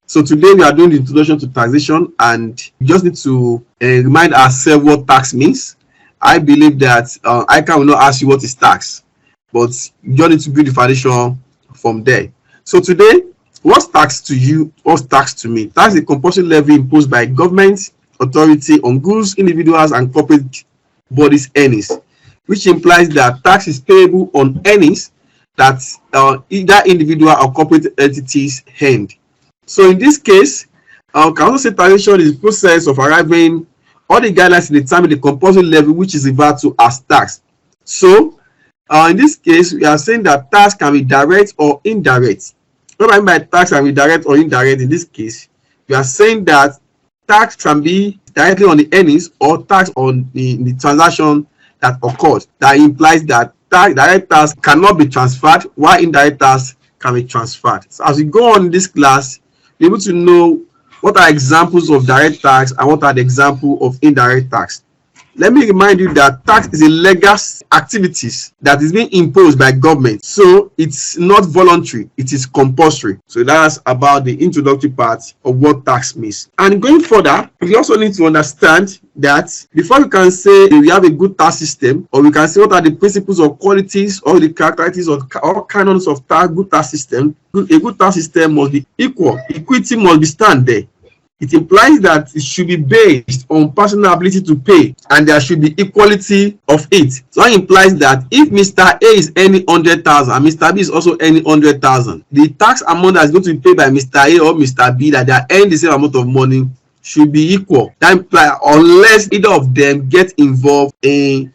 So today we are doing the introduction to taxation, and we just need to remind ourselves what tax means. I believe that ICAN will not ask you what is tax, but you just need to build the foundation from there. So today, what's tax to you? What's tax to me? Tax is a compulsory levy imposed by government authority on goods, individuals, and corporate bodies' earnings, which implies that tax is payable on earnings that either individual or corporate entities earned. So in this case, can also say taxation is the process of arriving all the guidelines to determine the compulsory levy which is referred to as tax. So in this case, we are saying that tax can be direct or indirect. What I mean by tax can be direct or indirect in this case, we are saying that tax can be directly on the earnings or tax on the transaction that occurs. That implies that direct tax cannot be transferred, while indirect tax can be transferred. So as we go on in this class, be able to know what are examples of direct tax and what are the examples of indirect tax. Let me remind you that tax is a legal activities that is being imposed by government. So it's not voluntary, it is compulsory. So that's about the introductory part of what tax means. And going further, we also need to understand that before we can say we have a good tax system, or we can say what are the principles or qualities or the characteristics or canons of good tax system, a good tax system must be equal. Equity must be stand there. It implies that it should be based on personal ability to pay, and there should be equality of it. So that implies that if Mr. A is earning 100,000 and Mr. B is also earning 100,000, the tax amount that is going to be paid by Mr. A or Mr. B, that they are earning the same amount of money, should be equal. That implies unless either of them get involved in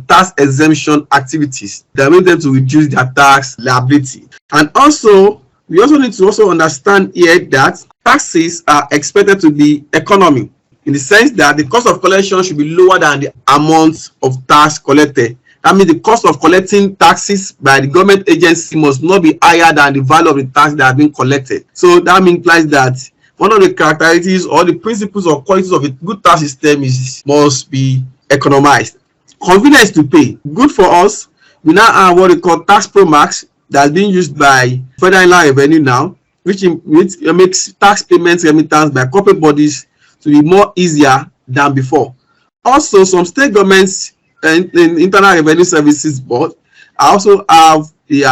tax exemption activities that make them to reduce their tax liability. And also, we also need to also understand here that taxes are expected to be economic, in the sense that the cost of collection should be lower than the amount of tax collected. That means the cost of collecting taxes by the government agency must not be higher than the value of the tax that has been collected. So that implies that one of the characteristics or the principles or qualities of a good tax system must be economized. Convenience to pay. Good for us. We now have what we call tax pro max that's being used by Federal Inland Revenue now, which makes tax payments remittance by corporate bodies to be more easier than before. Also, some state governments and Internal Revenue Services Board also have the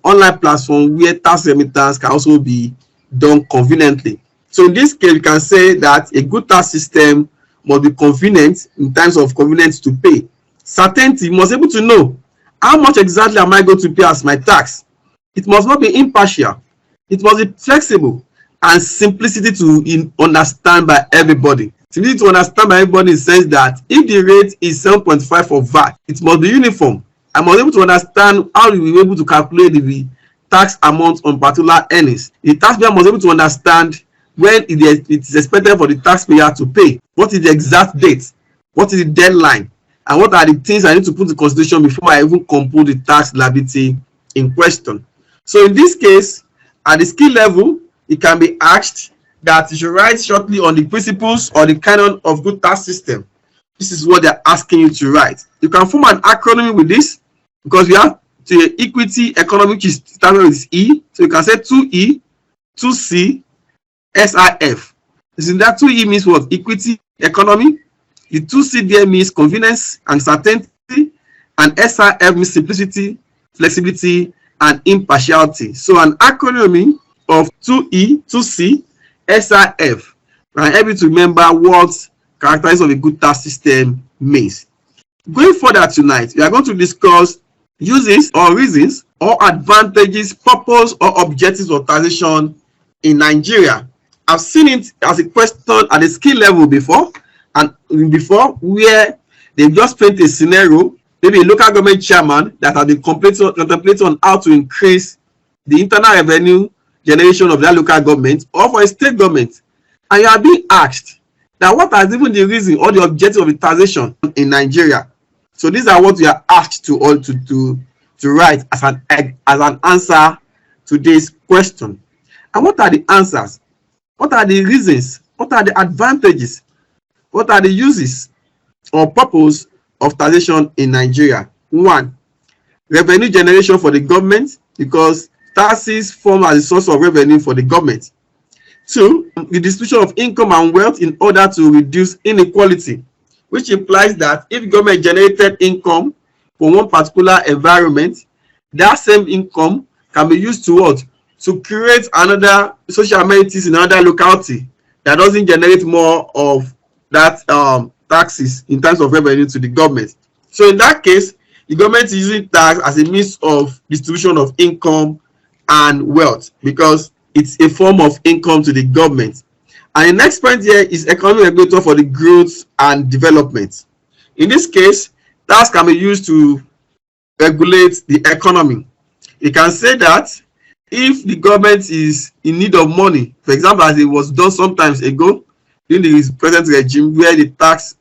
online platform where tax remittance can also be done conveniently. So in this case, we can say that a good tax system must be convenient in terms of convenience to pay. Certainty, you must be able to know how much exactly am I going to pay as my tax. It must not be impartial. It must be flexible, and simplicity to understand by everybody. Simplicity to understand by everybody in the sense that if the rate is 7.5 for VAT, it must be uniform. I must be able to understand how we will be able to calculate the tax amount on particular earnings. The taxpayer must be able to understand when it is expected for the taxpayer to pay. What is the exact date? What is the deadline? And what are the things I need to put in consideration before I even compute the tax liability in question? So in this case, at the skill level, it can be asked that you should write shortly on the principles or the canon of good tax system. This is what they're asking you to write. You can form an acronym with this, because we have the equity economy, which is started with E. So you can say 2E, 2C, SIF. So that 2E means what? Equity economy. The 2C there means convenience and certainty, and SIF means simplicity, flexibility, and impartiality. So an acronym of 2E, 2C, SIF, and able to remember what characteristics of a good tax system means. Going further tonight, we are going to discuss uses or reasons or advantages, purpose or objectives of taxation in Nigeria. I've seen it as a question at the skill level before, where they just paint a scenario, maybe a local government chairman that has been contemplating on how to increase the internal revenue generation of that local government, or for a state government, and you are being asked that what has even the reason or the objective of the taxation in Nigeria. So these are what we are asked to write as an answer to this question. And what are the answers? What are the reasons? What are the advantages? What are the uses or purpose of taxation in Nigeria? 1, revenue generation for the government, because taxes form as a source of revenue for the government. Two, the distribution of income and wealth in order to reduce inequality, which implies that if government generated income for one particular environment, that same income can be used to what? To create another social amenities in another locality that doesn't generate more of that taxes in terms of revenue to the government. So in that case, the government is using tax as a means of distribution of income and wealth because it's a form of income to the government. And the next point here is economic regulator for the growth and development. In this case, tax can be used to regulate the economy. You can say that if the government is in need of money, for example, as it was done sometimes ago during the present regime, where the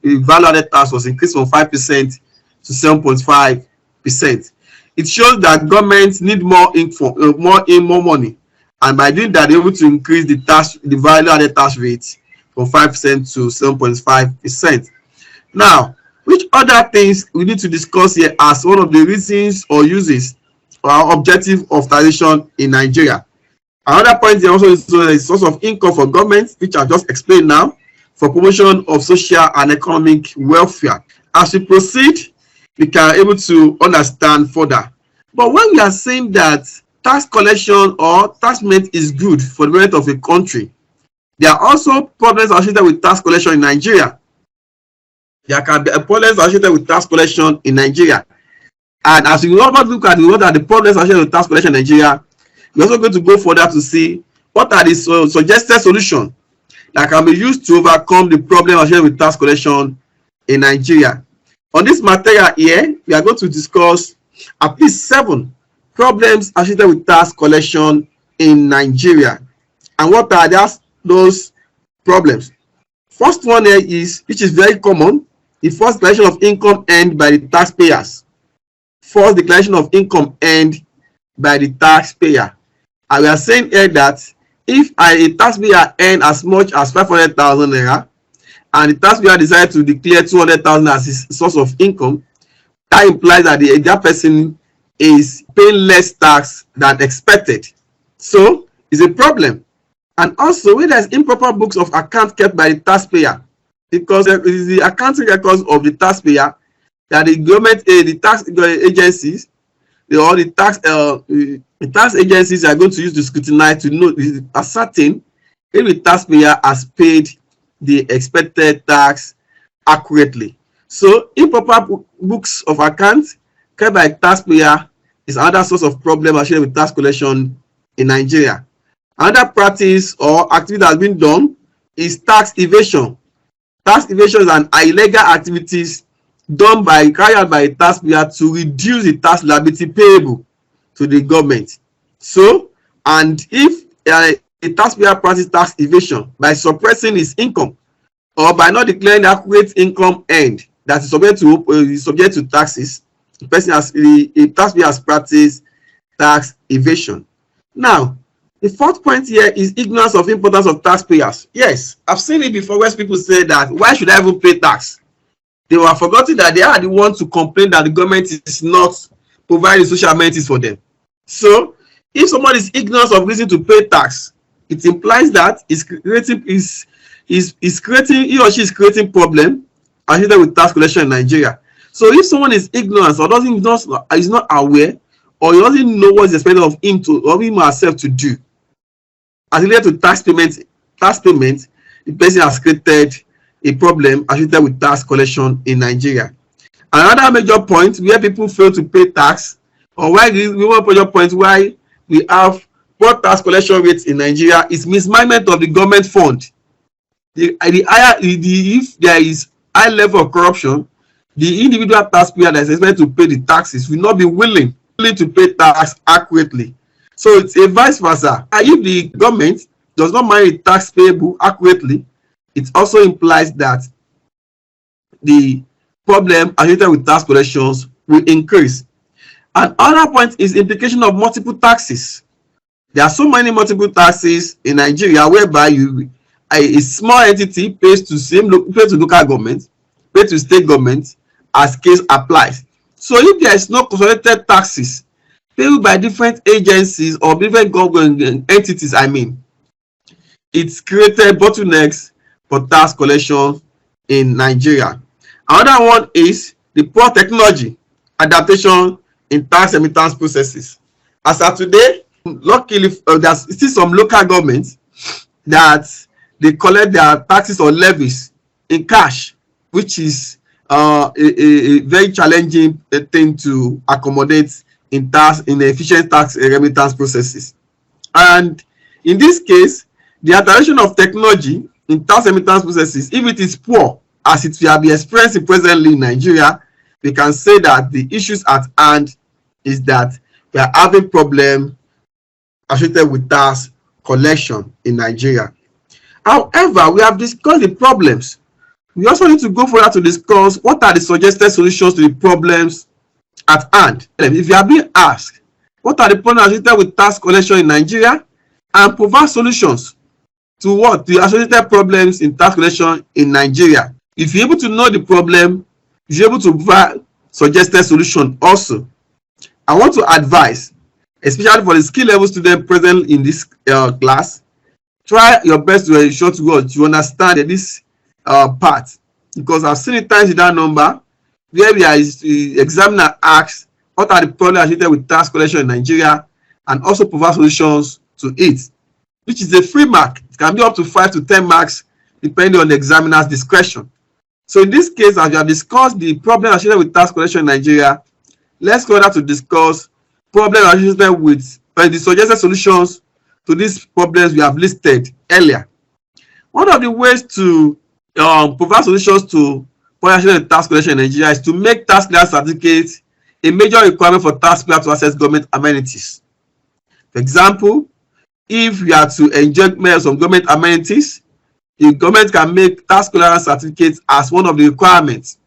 value-added tax was increased from 5% to 7.5%, it shows that governments need more money, and by doing that, they're able to increase the value-added tax rate from 5% to 7.5%. Now, which other things we need to discuss here as one of the reasons or uses or objective of taxation in Nigeria? Another point here also is a source of income for government, which I just explained now, for promotion of social and economic welfare. As we proceed, we can able to understand further. But when we are saying that tax collection or tax payment is good for the rest of a country, there are also problems associated with tax collection in Nigeria. There can be problems associated with tax collection in Nigeria. And as we look at what are the problems associated with tax collection in Nigeria, we're also going to go further to see what are the suggested solutions that can be used to overcome the problem associated with tax collection in Nigeria. On this material here, we are going to discuss at least 7 problems associated with tax collection in Nigeria. And what are those problems? First one here is, which is very common, the first declaration of income earned by the taxpayers. First declaration of income earned by the taxpayer. And we are saying here that if a taxpayer earn as much as 500,000 naira, and the taxpayer decides to declare 200,000 as his source of income, that implies that that person is paying less tax than expected. So it's a problem. And also, when there's improper books of account kept by the taxpayer, because it is the accounting records of the taxpayer that the government, the tax agencies, or the tax agencies are going to use to scrutinize to know, ascertain if the taxpayer has paid the expected tax accurately. So improper books of accounts kept by taxpayer is another source of problem associated with tax collection in Nigeria. Another practice or activity that has been done is tax evasion. Tax evasion is an illegal activities carried out by a taxpayer to reduce the tax liability payable to the government. So, and if a taxpayer practices tax evasion by suppressing his income or by not declaring the accurate income earned that is subject to taxes, the taxpayer has practiced tax evasion. Now, the fourth point here is ignorance of importance of taxpayers. Yes, I've seen it before where people say that, why should I even pay tax? They were forgotten that they are the ones to complain that the government is not providing social amenities for them. So, if someone is ignorant of reason to pay tax, it implies that he or she is creating problem associated with tax collection in Nigeria. So if someone is ignorant or is not aware, or he doesn't know what is expected of him or him or herself to do, as related to tax payment, the person has created a problem associated with tax collection in Nigeria. Another major point where people fail to pay tax, or why one major point why we have poor tax collection rates in Nigeria, is mismanagement of the government fund. If there is high level of corruption, the individual taxpayer that is expected to pay the taxes will not be willing to pay tax accurately. So it's a vice versa. And if the government does not manage tax payable accurately, it also implies that the problem associated with tax collections will increase. Another point is implication of multiple taxes. There are so many multiple taxes in Nigeria whereby a small entity pays to local government, pays to state government as case applies. So if there is no consolidated taxes paid by different agencies or different government entities, It's created bottlenecks for tax collection in Nigeria. Another one is the poor technology adaptation in tax remittance processes. As of today, luckily, there's still some local governments that they collect their taxes or levies in cash, which is a very challenging thing to accommodate in efficient tax remittance processes. And in this case, the adaptation of technology in tax remittance processes, if it is poor, as it will be experiencing presently in Nigeria, we can say that the issues at hand is that we are having problem associated with tax collection in Nigeria. However, we have discussed the problems. We also need to go further to discuss what are the suggested solutions to the problems at hand. If you are being asked, what are the problems associated with tax collection in Nigeria, and provide solutions to what the associated problems in tax collection in Nigeria. If you're able to know the problem, you're able to provide suggested solution also. I want to advise, especially for the skill level student present in this class, try your best to ensure to understand this part, because I've seen it times with that number where the examiner asks what are the problems associated with tax collection in Nigeria, and also provide solutions to it, which is a free mark. It can be up to 5 to 10 marks depending on the examiner's discretion. So in this case, as we have discussed the problem associated with tax collection in Nigeria, let's go on to discuss problems associated with the suggested solutions to these problems we have listed earlier. One of the ways to provide solutions to problems associated with tax collection in Nigeria is to make tax clearance certificates a major requirement for taxpayers to access government amenities. For example, if you are to enjoy some government amenities, the government can make tax clearance certificates as one of the requirements.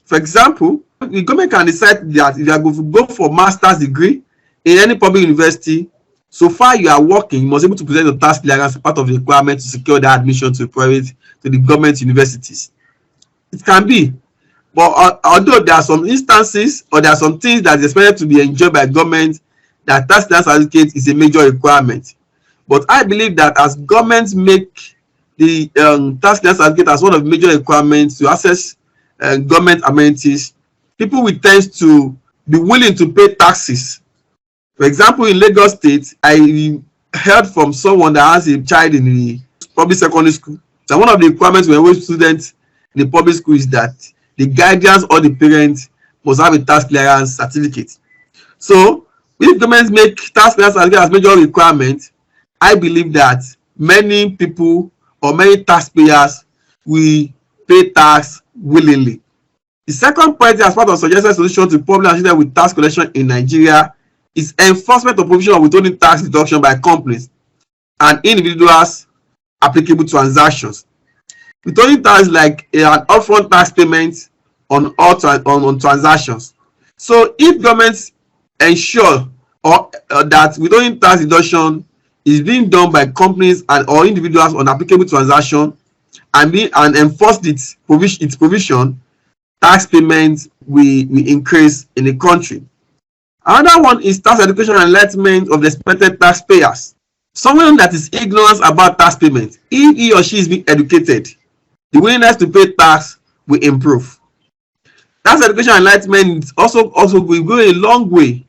For example, the government can decide that if you are going to go for master's degree in any public university, so far you are working, you must be able to present your tax clearance as part of the requirement to secure the admission to the government universities. It can be, but although there are some instances or there are some things that is expected to be enjoyed by government, that tax clearance certificate is a major requirement. But I believe that as governments make the tax clearance certificate as one of the major requirements to access government amenities, people will tend to be willing to pay taxes. For example, in Lagos State, I heard from someone that has a child in the public secondary school that one of the requirements when we students in the public school is that the guardians or the parents must have a tax clearance certificate. So if governments make tax clearance certificate as major requirement, I believe that many people or many taxpayers will pay tax willingly. The second point, as part of suggested solution to problems associated with tax collection in Nigeria, is enforcement of provision of withholding tax deduction by companies and individuals applicable transactions. Withholding tax is like an upfront tax payment on all on transactions. So if governments ensure that withholding tax deduction is being done by companies and or individuals on applicable transaction and enforce its provision, tax payments will increase in the country. Another one is tax education and enlightenment of the expected taxpayers. Someone that is ignorant about tax payment, if he or she is being educated, the willingness to pay tax will improve. Tax education and enlightenment also will go a long way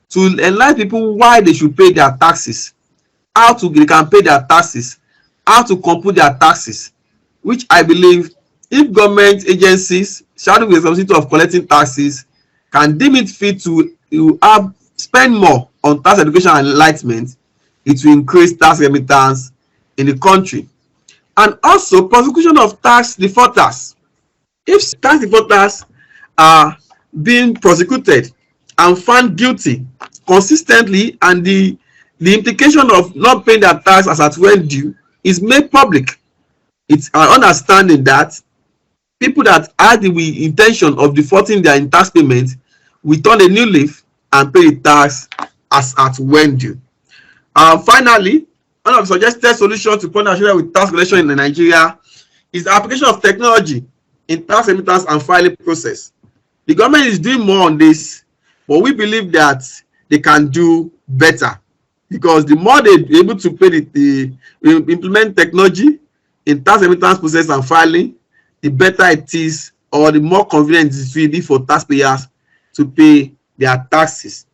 to enlighten people why they should pay their taxes, how they can pay their taxes, how to compute their taxes, which I believe if government agencies charged with the responsibility of collecting taxes can deem it fit to spend more on tax education and enlightenment, it will increase tax remittance in the country. And also prosecution of tax defaulters. If tax defaulters are being prosecuted and found guilty consistently, and the implication of not paying their tax as at when due is made public, it's our understanding that people that had the intention of defaulting their tax payment will turn a new leaf and pay the tax as at when due. Finally, one of the suggested solutions to problem with tax collection in Nigeria is the application of technology in tax remittance and filing process. The government is doing more on this, but we believe that they can do better. because the more they able to pay the implement technology in tax remittance process and filing, the better it is, or the more convenient it will be for taxpayers to pay their taxes.